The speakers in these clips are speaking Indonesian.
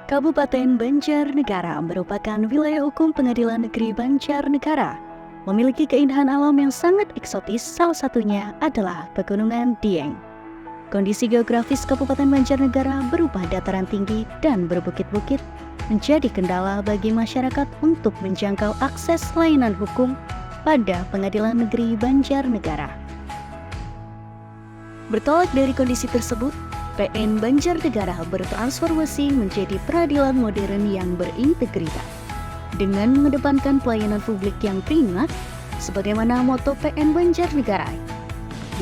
Kabupaten Banjarnegara merupakan wilayah hukum Pengadilan Negeri Banjarnegara. Memiliki keindahan alam yang sangat eksotis, salah satunya adalah Pegunungan Dieng. Kondisi geografis Kabupaten Banjarnegara berupa dataran tinggi dan berbukit-bukit menjadi kendala bagi masyarakat untuk menjangkau akses layanan hukum pada Pengadilan Negeri Banjarnegara. Bertolak dari kondisi tersebut, PN Banjarnegara bertransformasi menjadi peradilan modern yang berintegritas dengan mengedepankan pelayanan publik yang prima sebagaimana moto PN Banjarnegara,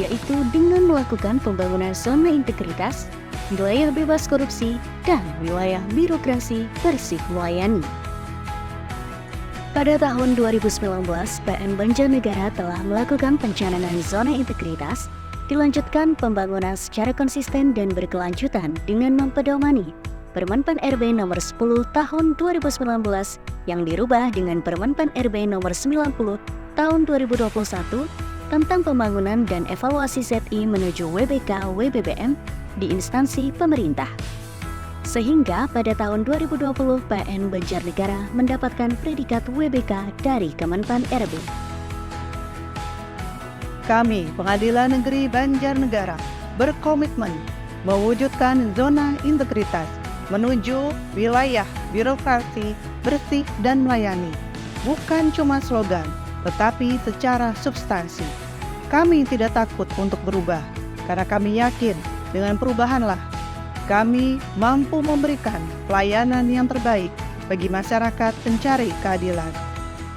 yaitu dengan melakukan pembangunan zona integritas, wilayah bebas korupsi, dan wilayah birokrasi bersih melayani. Pada tahun 2019, PN Banjarnegara telah melakukan pencanangan zona integritas, dilanjutkan pembangunan secara konsisten dan berkelanjutan dengan mempedomani Permen PAN RB nomor 10 tahun 2019 yang dirubah dengan Permen PAN RB nomor 90 tahun 2021 tentang pembangunan dan evaluasi ZI menuju WBK WBBM di instansi pemerintah. Sehingga pada tahun 2020 PN Banjarnegara mendapatkan predikat WBK dari Kemenpan RB. Kami, Pengadilan Negeri Banjarnegara, berkomitmen mewujudkan zona integritas menuju wilayah birokrasi bersih dan melayani. Bukan cuma slogan, tetapi secara substansi. Kami tidak takut untuk berubah, karena kami yakin dengan perubahanlah kami mampu memberikan pelayanan yang terbaik bagi masyarakat pencari keadilan.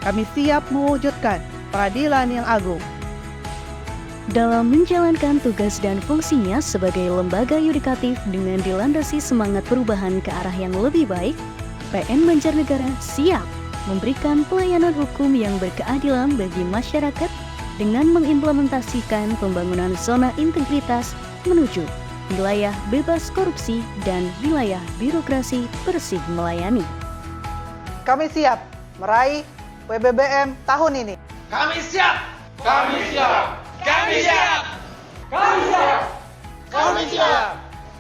Kami siap mewujudkan peradilan yang agung. Dalam menjalankan tugas dan fungsinya sebagai lembaga yudikatif dengan dilandasi semangat perubahan ke arah yang lebih baik, PN Banjarnegara siap memberikan pelayanan hukum yang berkeadilan bagi masyarakat dengan mengimplementasikan pembangunan zona integritas menuju wilayah bebas korupsi dan wilayah birokrasi bersih melayani. Kami siap meraih WBBM tahun ini. Kami siap! Kami siap! Kami siap! Kami siap! Kami siap!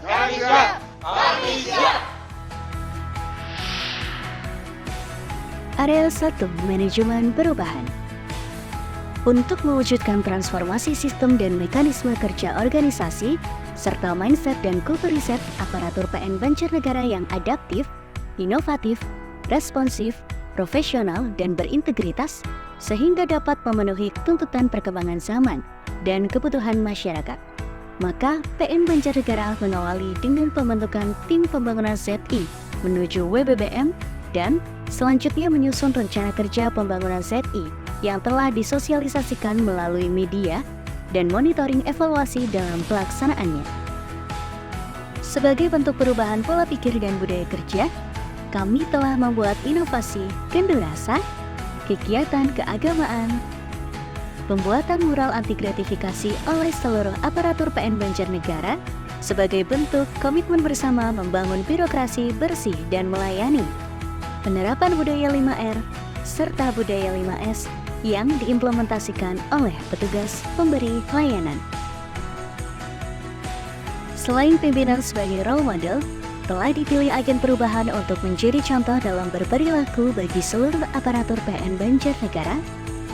Kami siap! Kami siap! Area 1, Manajemen Perubahan. Untuk mewujudkan transformasi sistem dan mekanisme kerja organisasi, serta mindset dan kultur riset aparatur PN Banjarnegara yang adaptif, inovatif, responsif, profesional, dan berintegritas, sehingga dapat memenuhi tuntutan perkembangan zaman dan kebutuhan masyarakat. Maka PN Banjarnegara mengawali dengan pembentukan tim pembangunan ZI menuju WBBM dan selanjutnya menyusun rencana kerja pembangunan ZI yang telah disosialisasikan melalui media dan monitoring evaluasi dalam pelaksanaannya. Sebagai bentuk perubahan pola pikir dan budaya kerja, kami telah membuat inovasi kendu rasa, kegiatan keagamaan, pembuatan mural anti gratifikasi oleh seluruh aparatur PN Banjarnegara sebagai bentuk komitmen bersama membangun birokrasi bersih dan melayani, penerapan budaya 5R, serta budaya 5S yang diimplementasikan oleh petugas pemberi layanan. Selain pimpinan sebagai role model, telah dipilih agen perubahan untuk menjadi contoh dalam berperilaku bagi seluruh aparatur PN Banjarnegara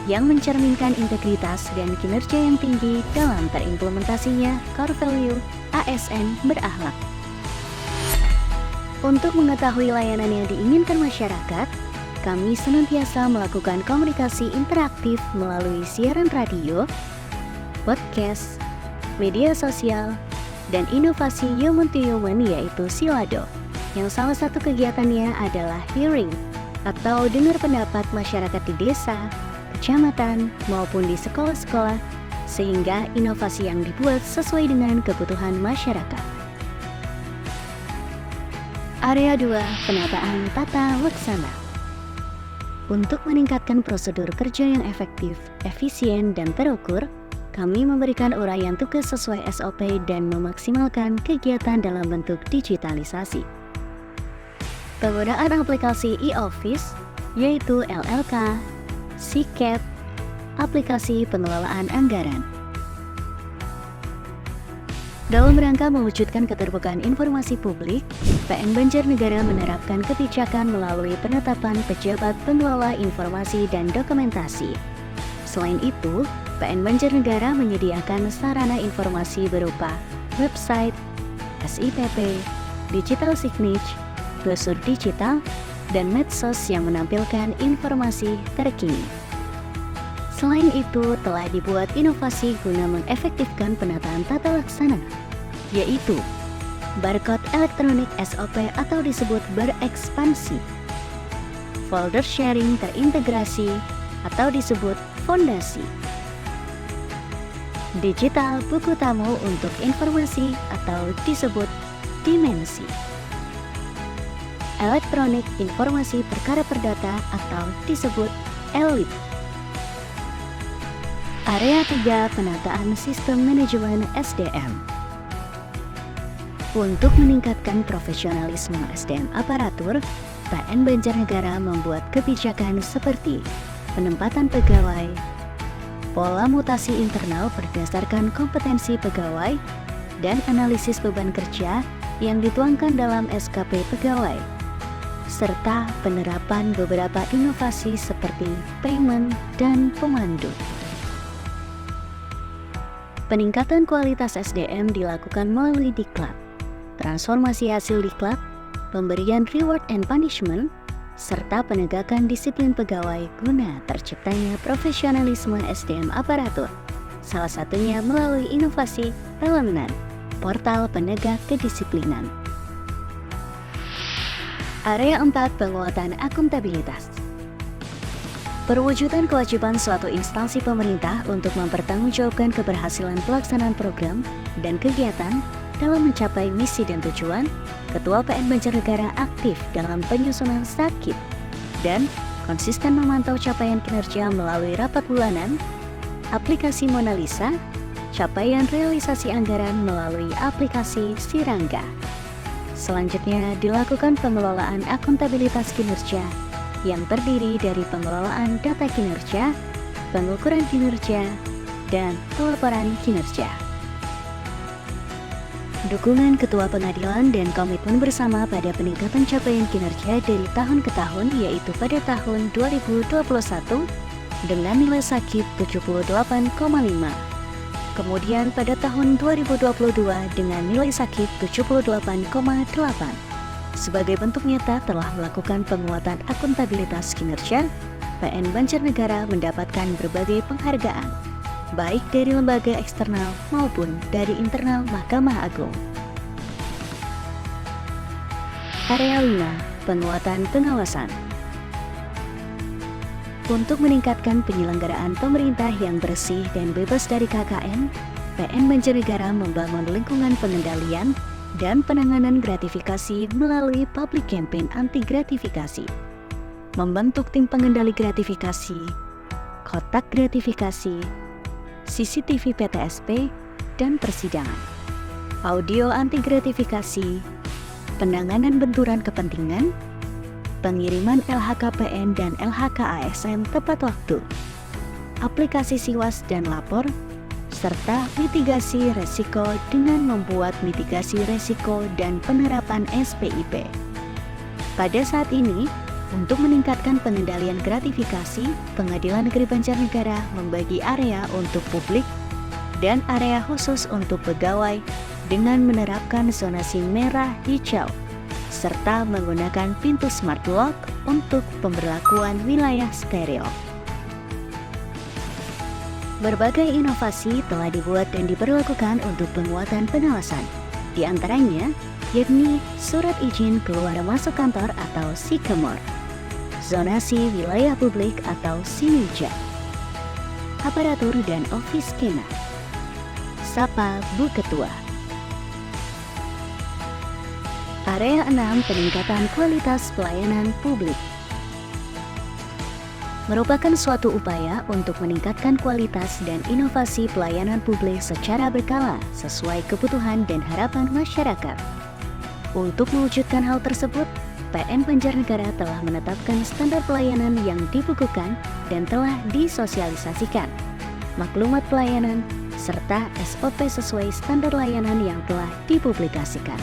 yang mencerminkan integritas dan kinerja yang tinggi dalam terimplementasinya core value ASN berakhlak. Untuk mengetahui layanan yang diinginkan masyarakat, kami senantiasa melakukan komunikasi interaktif melalui siaran radio, podcast, media sosial, dan inovasi human to human yaitu Silado, yang salah satu kegiatannya adalah hearing atau dengar pendapat masyarakat di desa, kecamatan, maupun di sekolah-sekolah, sehingga inovasi yang dibuat sesuai dengan kebutuhan masyarakat. Area 2, Penataan Tata Laksana. Untuk meningkatkan prosedur kerja yang efektif, efisien, dan terukur, kami memberikan uraian tugas sesuai SOP dan memaksimalkan kegiatan dalam bentuk digitalisasi. Penggunaan aplikasi e-office, yaitu LLK, SICAP, aplikasi pengelolaan anggaran. Dalam rangka mewujudkan keterbukaan informasi publik, PN Banjarnegara menerapkan kebijakan melalui penetapan pejabat pengelola informasi dan dokumentasi. Selain itu, PN Banjarnegara menyediakan sarana informasi berupa website, SIPP, digital signage, brosur digital, dan medsos yang menampilkan informasi terkini. Selain itu, telah dibuat inovasi guna mengefektifkan penataan tata laksana, yaitu barcode elektronik SOP atau disebut berekspansi, folder sharing terintegrasi atau disebut fondasi, digital buku tamu untuk informasi atau disebut dimensi, elektronik informasi perkara perdata atau disebut ELIP. Area 3, penataan sistem manajemen SDM. Untuk meningkatkan profesionalisme SDM aparatur, PN Banjarnegara membuat kebijakan seperti penempatan pegawai, pola mutasi internal berdasarkan kompetensi pegawai, dan analisis beban kerja yang dituangkan dalam SKP pegawai, serta penerapan beberapa inovasi seperti payment dan pemandu. Peningkatan kualitas SDM dilakukan melalui diklat, transformasi hasil diklat, pemberian reward and punishment, serta penegakan disiplin pegawai guna terciptanya profesionalisme SDM aparatur, salah satunya melalui inovasi Elemen, portal penegak kedisiplinan. Area 4, penguatan akuntabilitas. Perwujudan kewajiban suatu instansi pemerintah untuk mempertanggungjawabkan keberhasilan pelaksanaan program dan kegiatan dalam mencapai misi dan tujuan, Ketua PN Banjarnegara aktif dalam penyusunan sakit dan konsisten memantau capaian kinerja melalui rapat bulanan, aplikasi Mona Lisa, capaian realisasi anggaran melalui aplikasi Sirangga. Selanjutnya dilakukan pengelolaan akuntabilitas kinerja yang terdiri dari pengelolaan data kinerja, pengukuran kinerja, dan pelaporan kinerja. Dukungan Ketua Pengadilan dan komitmen bersama pada peningkatan capaian kinerja dari tahun ke tahun, yaitu pada tahun 2021 dengan nilai sakit 78,5. Kemudian pada tahun 2022 dengan nilai sakit 78,8. Sebagai bentuk nyata telah melakukan penguatan akuntabilitas kinerja, PN Banjarnegara mendapatkan berbagai penghargaan, baik dari lembaga eksternal maupun dari internal Mahkamah Agung. Area 5, penguatan pengawasan. Untuk meningkatkan penyelenggaraan pemerintah yang bersih dan bebas dari KKN, PN Banjarnegara membangun lingkungan pengendalian dan penanganan gratifikasi melalui public campaign anti gratifikasi, membentuk tim pengendali gratifikasi, kotak gratifikasi, CCTV PTSP, dan persidangan, audio anti gratifikasi, penanganan benturan kepentingan, pengiriman LHKPN dan LHKASN tepat waktu, aplikasi Siwas dan Lapor, serta mitigasi resiko dengan membuat mitigasi resiko dan penerapan SPIP. Pada saat ini, untuk meningkatkan pengendalian gratifikasi, Pengadilan Negeri Banjarnegara membagi area untuk publik dan area khusus untuk pegawai dengan menerapkan zonasi merah hijau, serta menggunakan pintu smart lock untuk pemberlakuan wilayah steril. Berbagai inovasi telah dibuat dan diberlakukan untuk penguatan pengawasan, di antaranya yakni Surat Izin Keluar Masuk Kantor atau SIKEMOR, Zonasi Wilayah Publik atau SINUJA, Aparatur dan Office Kena, Sapa Bu Ketua. Area 6, peningkatan kualitas pelayanan publik. merupakan suatu upaya untuk meningkatkan kualitas dan inovasi pelayanan publik secara berkala sesuai kebutuhan dan harapan masyarakat. Untuk mewujudkan hal tersebut, PN Banjarnegara telah menetapkan standar pelayanan yang dibukukan dan telah disosialisasikan, maklumat pelayanan, serta SOP sesuai standar layanan yang telah dipublikasikan.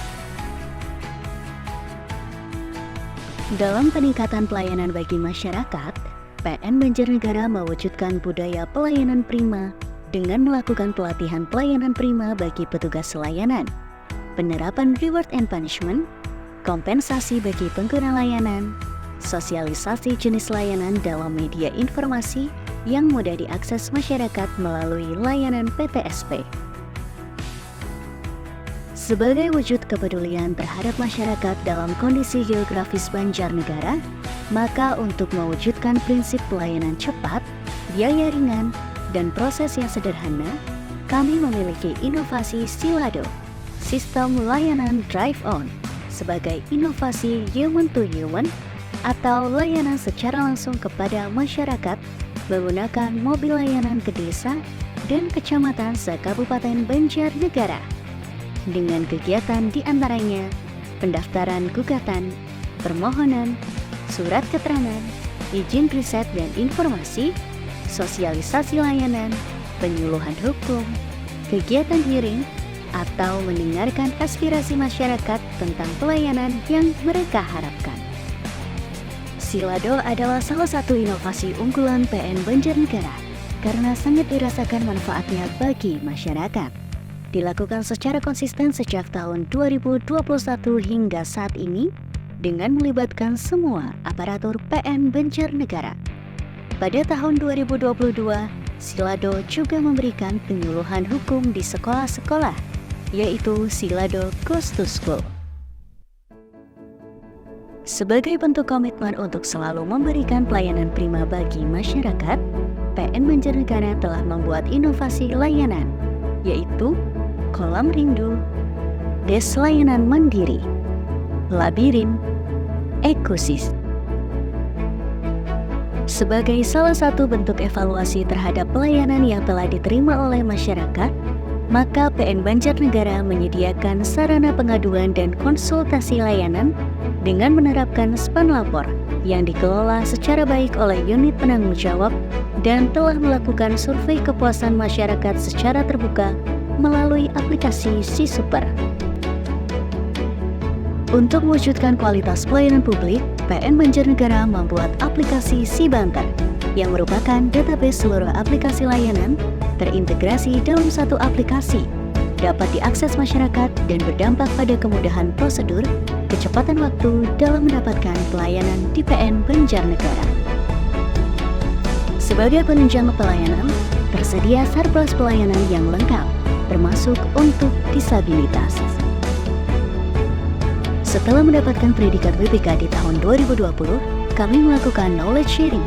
Dalam peningkatan pelayanan bagi masyarakat, PN Banjarnegara mewujudkan budaya pelayanan prima dengan melakukan pelatihan pelayanan prima bagi petugas layanan, penerapan reward and punishment, kompensasi bagi pengguna layanan, sosialisasi jenis layanan dalam media informasi yang mudah diakses masyarakat melalui layanan PTSP. Sebagai wujud kepedulian terhadap masyarakat dalam kondisi geografis Banjarnegara, maka untuk mewujudkan prinsip pelayanan cepat, biaya ringan, dan proses yang sederhana, kami memiliki inovasi Silado, sistem layanan drive-on, sebagai inovasi human to human atau layanan secara langsung kepada masyarakat menggunakan mobil layanan ke desa dan kecamatan se-Kabupaten Banjarnegara. Dengan kegiatan diantaranya pendaftaran gugatan, permohonan, surat keterangan, izin riset dan informasi, sosialisasi layanan, penyuluhan hukum, kegiatan hearing, atau mendengarkan aspirasi masyarakat tentang pelayanan yang mereka harapkan. Silado adalah salah satu inovasi unggulan PN Banjarnegara karena sangat dirasakan manfaatnya bagi masyarakat. Dilakukan secara konsisten sejak tahun 2021 hingga saat ini dengan melibatkan semua aparatur PN Banjarnegara. Pada tahun 2022, Silado juga memberikan penyuluhan hukum di sekolah-sekolah, yaitu Silado Goes to School. Sebagai bentuk komitmen untuk selalu memberikan pelayanan prima bagi masyarakat, PN Banjarnegara telah membuat inovasi layanan, yaitu Kolam Rindu, Des Layanan Mandiri, Labirin, Ekosis. Sebagai salah satu bentuk evaluasi terhadap pelayanan yang telah diterima oleh masyarakat, maka PN Banjarnegara menyediakan sarana pengaduan dan konsultasi layanan dengan menerapkan span lapor yang dikelola secara baik oleh unit penanggung jawab dan telah melakukan survei kepuasan masyarakat secara terbuka melalui aplikasi SiSuper. Untuk mewujudkan kualitas pelayanan publik, PN Banjarnegara membuat aplikasi SiBanter yang merupakan database seluruh aplikasi layanan terintegrasi dalam satu aplikasi, dapat diakses masyarakat dan berdampak pada kemudahan prosedur, kecepatan waktu dalam mendapatkan pelayanan di PN Banjarnegara. Sebagai penunjang pelayanan, tersedia surplus pelayanan yang lengkap, termasuk untuk disabilitas. Setelah mendapatkan predikat WPK di tahun 2020, kami melakukan knowledge sharing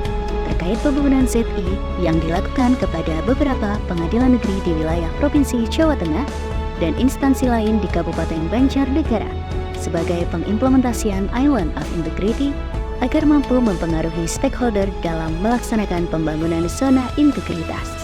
terkait pembangunan ZI yang dilakukan kepada beberapa pengadilan negeri di wilayah Provinsi Jawa Tengah dan instansi lain di Kabupaten Banjarnegara sebagai pengimplementasian Island of Integrity agar mampu mempengaruhi stakeholder dalam melaksanakan pembangunan zona integritas.